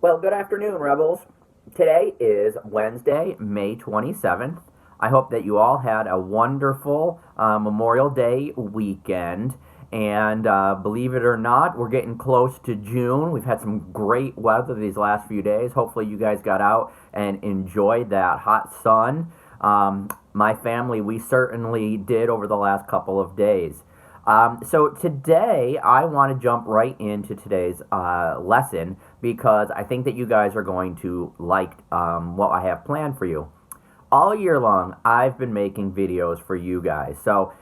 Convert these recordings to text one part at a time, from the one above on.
Well, good afternoon, Rebels. Today is Wednesday, May 27th. I hope that you all had a wonderful Memorial Day weekend. And believe it or not, we're getting close to June. We've had some great weather these last few days. Hopefully you guys got out and enjoyed that hot sun. My family, we certainly did over the last couple of days. So today, I want to jump right into today's lesson because I think that you guys are going to like what I have planned for you. All year long, I've been making videos for you guys. So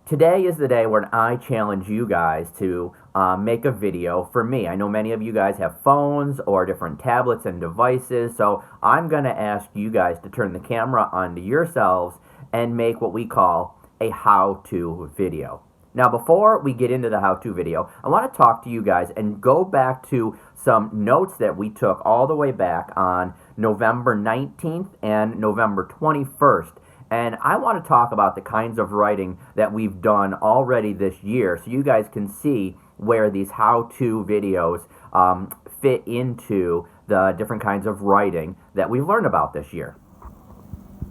today is the day when I challenge you guys to make a video for me. I know many of you guys have phones or different tablets and devices, so I'm going to ask you guys to turn the camera onto yourselves and make what we call a how-to video. Now, before we get into the how-to video, I want to talk to you guys and go back to some notes that we took all the way back on November 19th and November 21st. And I want to talk about the kinds of writing that we've done already this year so you guys can see where these how-to videos fit into the different kinds of writing that we've learned about this year.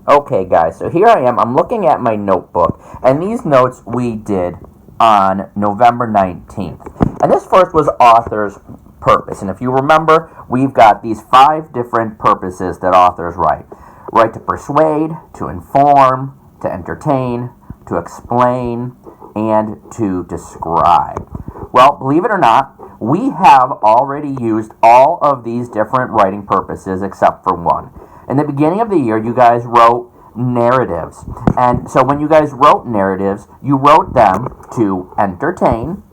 Okay, guys, so here I am. I'm looking at my notebook, and these notes we did on November 19th. And this first was author's purpose. And if you remember, we've got these 5 different purposes that authors write. Write to persuade, to inform, to entertain, to explain, and to describe. Well, believe it or not, we have already used all of these different writing purposes except for one. In the beginning of the year, you guys wrote narratives. And so when you guys wrote narratives, you wrote them to entertain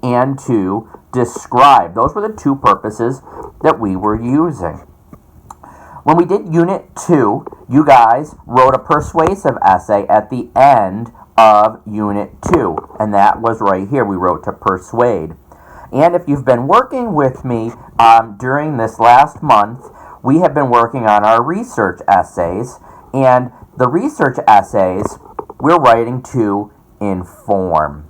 and to describe. Those were the 2 purposes that we were using. When we did Unit 2, you guys wrote a persuasive essay at the end of Unit 2. And that was right here. We wrote to persuade. And if you've been working with me during this last month, we have been working on our research essays, and the research essays we're writing to inform.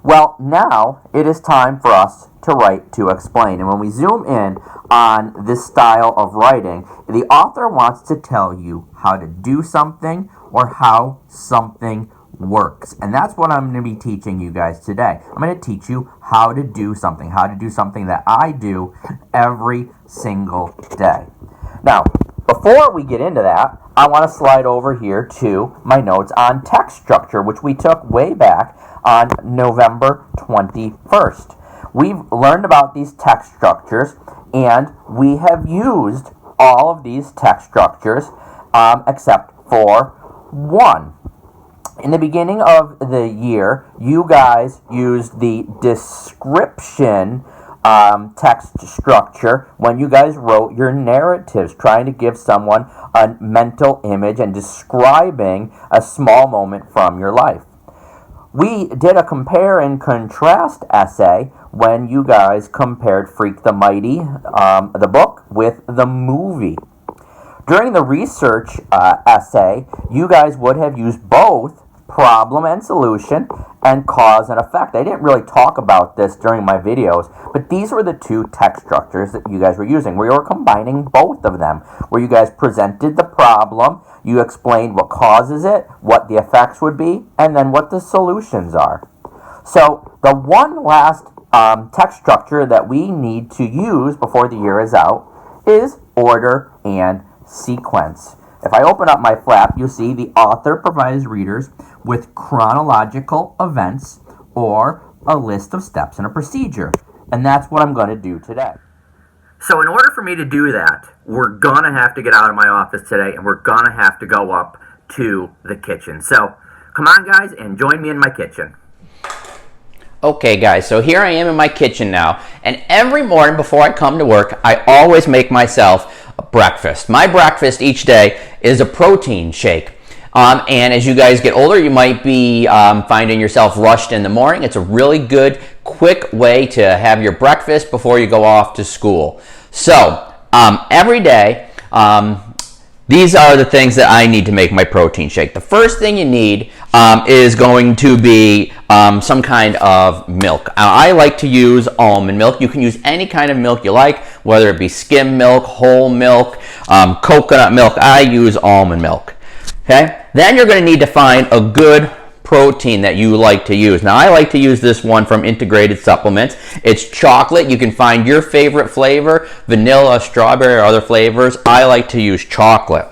Well, now it is time for us to write to explain. And when we zoom in on this style of writing, the author wants to tell you how to do something or how something works. And that's what I'm going to be teaching you guys today. I'm going to teach you how to do something that I do every single day. Now, before we get into that, I want to slide over here to my notes on text structure, which we took way back on November 21st. We've learned about these text structures, and we have used all of these text structures except for one. In the beginning of the year, you guys used the description text structure when you guys wrote your narratives, trying to give someone a mental image and describing a small moment from your life. We did a compare and contrast essay when you guys compared Freak the Mighty, the book, with the movie. During the research essay, you guys would have used both problem and solution and cause and effect. I didn't really talk about this during my videos, but these were the 2 text structures that you guys were using. We were combining both of them, where you guys presented the problem, you explained what causes it, what the effects would be, and then what the solutions are. So the one last text structure that we need to use before the year is out is order and sequence. If I open up my flap, you'll see the author provides readers with chronological events or a list of steps in a procedure. And that's what I'm going to do today. So in order for me to do that, we're going to have to get out of my office today, and we're going to have to go up to the kitchen. So come on, guys, and join me in my kitchen. Okay, guys, so here I am in my kitchen now, and every morning before I come to work, I always make myself a breakfast. My breakfast each day is a protein shake. And as you guys get older, you might be finding yourself rushed in the morning. It's a really good, quick way to have your breakfast before you go off to school. So every day, these are the things that I need to make my protein shake. The first thing you need is going to be some kind of milk. I like to use almond milk. You can use any kind of milk you like, whether it be skim milk, whole milk, coconut milk. I use almond milk. Okay? Then you're going to need to find a good protein that you like to use. Now, I like to use this one from Integrated Supplements. It's chocolate. You can find your favorite flavor, vanilla, strawberry, or other flavors. I like to use chocolate.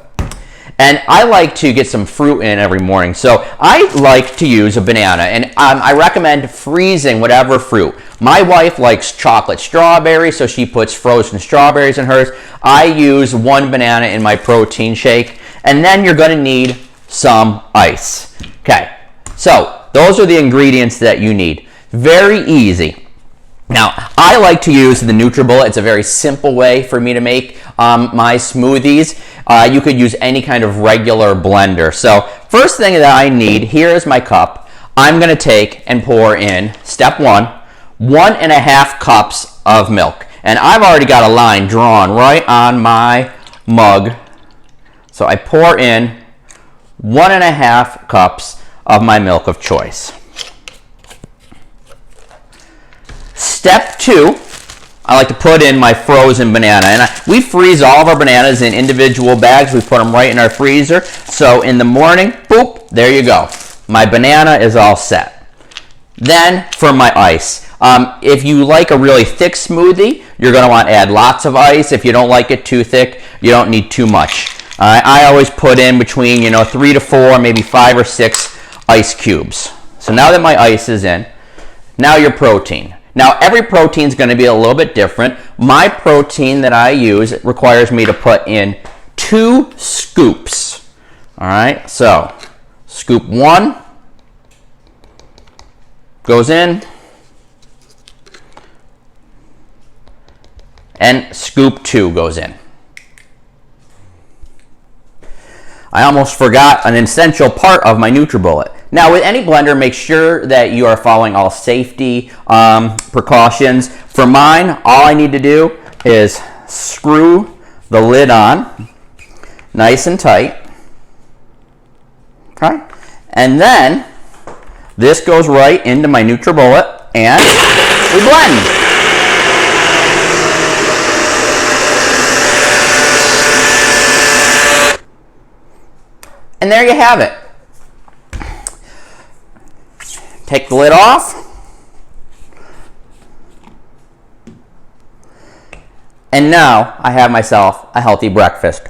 And I like to get some fruit in every morning. So I like to use a banana. And I recommend freezing whatever fruit. My wife likes chocolate strawberry, so she puts frozen strawberries in hers. I use one banana in my protein shake. And then you're going to need some ice. Okay, so those are the ingredients that you need. Very easy. Now, I like to use the NutriBullet. It's a very simple way for me to make my smoothies. You could use any kind of regular blender. So, first thing that I need, here is my cup. I'm going to take and pour in, step 1.5 cups of milk. And I've already got a line drawn right on my mug. So I pour in 1.5 cups of my milk of choice. Step 2, I like to put in my frozen banana. And we freeze all of our bananas in individual bags. We put them right in our freezer. So in the morning, boop, there you go. My banana is all set. Then for my ice. If you like a really thick smoothie, you're going to want to add lots of ice. If you don't like it too thick, you don't need too much. I always put in between 3 to 4, maybe 5 or 6 ice cubes. So now that my ice is in, now your protein. Now, every protein is going to be a little bit different. My protein that I use requires me to put in 2 scoops. All right, so scoop 1 goes in, and scoop 2 goes in. I almost forgot an essential part of my NutriBullet. Now, with any blender, make sure that you are following all safety precautions. For mine, all I need to do is screw the lid on nice and tight. Okay? And then this goes right into my NutriBullet, and we blend. And there you have it. Take the lid off. And now I have myself a healthy breakfast.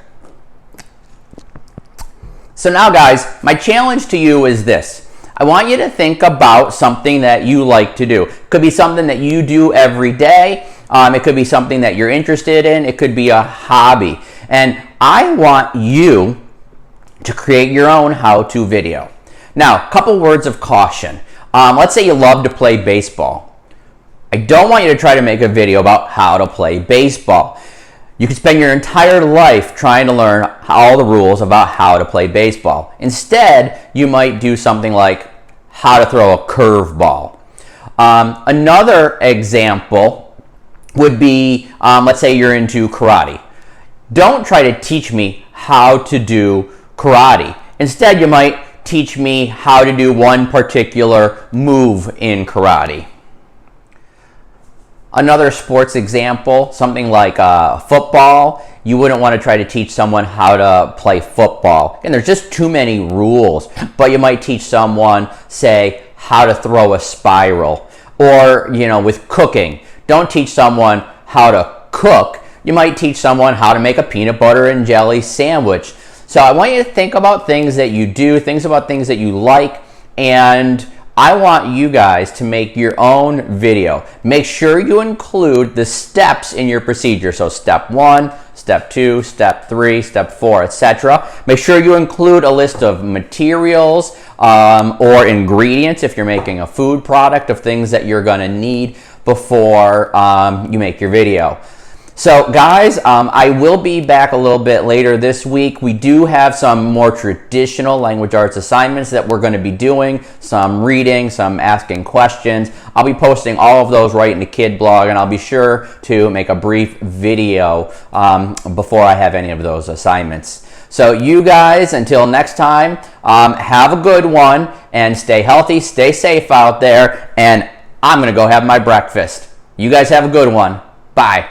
So now, guys, my challenge to you is this. I want you to think about something that you like to do. It could be something that you do every day. It could be something that you're interested in. It could be a hobby. And I want you to create your own how-to video. Now, a couple words of caution. Let's say you love to play baseball. I don't want you to try to make a video about how to play baseball. You could spend your entire life trying to learn all the rules about how to play baseball. Instead, you might do something like how to throw a curveball. Another example would be, let's say you're into karate. Don't try to teach me how to do karate. Instead, you might teach me how to do one particular move in karate. Another sports example, something like football, you wouldn't want to try to teach someone how to play football. And there's just too many rules. But you might teach someone, say, how to throw a spiral. Or, with cooking, don't teach someone how to cook. You might teach someone how to make a peanut butter and jelly sandwich. So I want you to think about things that you do, things about things that you like, and I want you guys to make your own video. Make sure you include the steps in your procedure. So step 1, step 2, step 3, step 4, etc. Make sure you include a list of materials or ingredients if you're making a food product of things that you're going to need before you make your video. So guys, I will be back a little bit later this week. We do have some more traditional language arts assignments that we're going to be doing, some reading, some asking questions. I'll be posting all of those right in the Kid blog, and I'll be sure to make a brief video before I have any of those assignments. So you guys, until next time, have a good one and stay healthy, stay safe out there, and I'm going to go have my breakfast. You guys have a good one. Bye.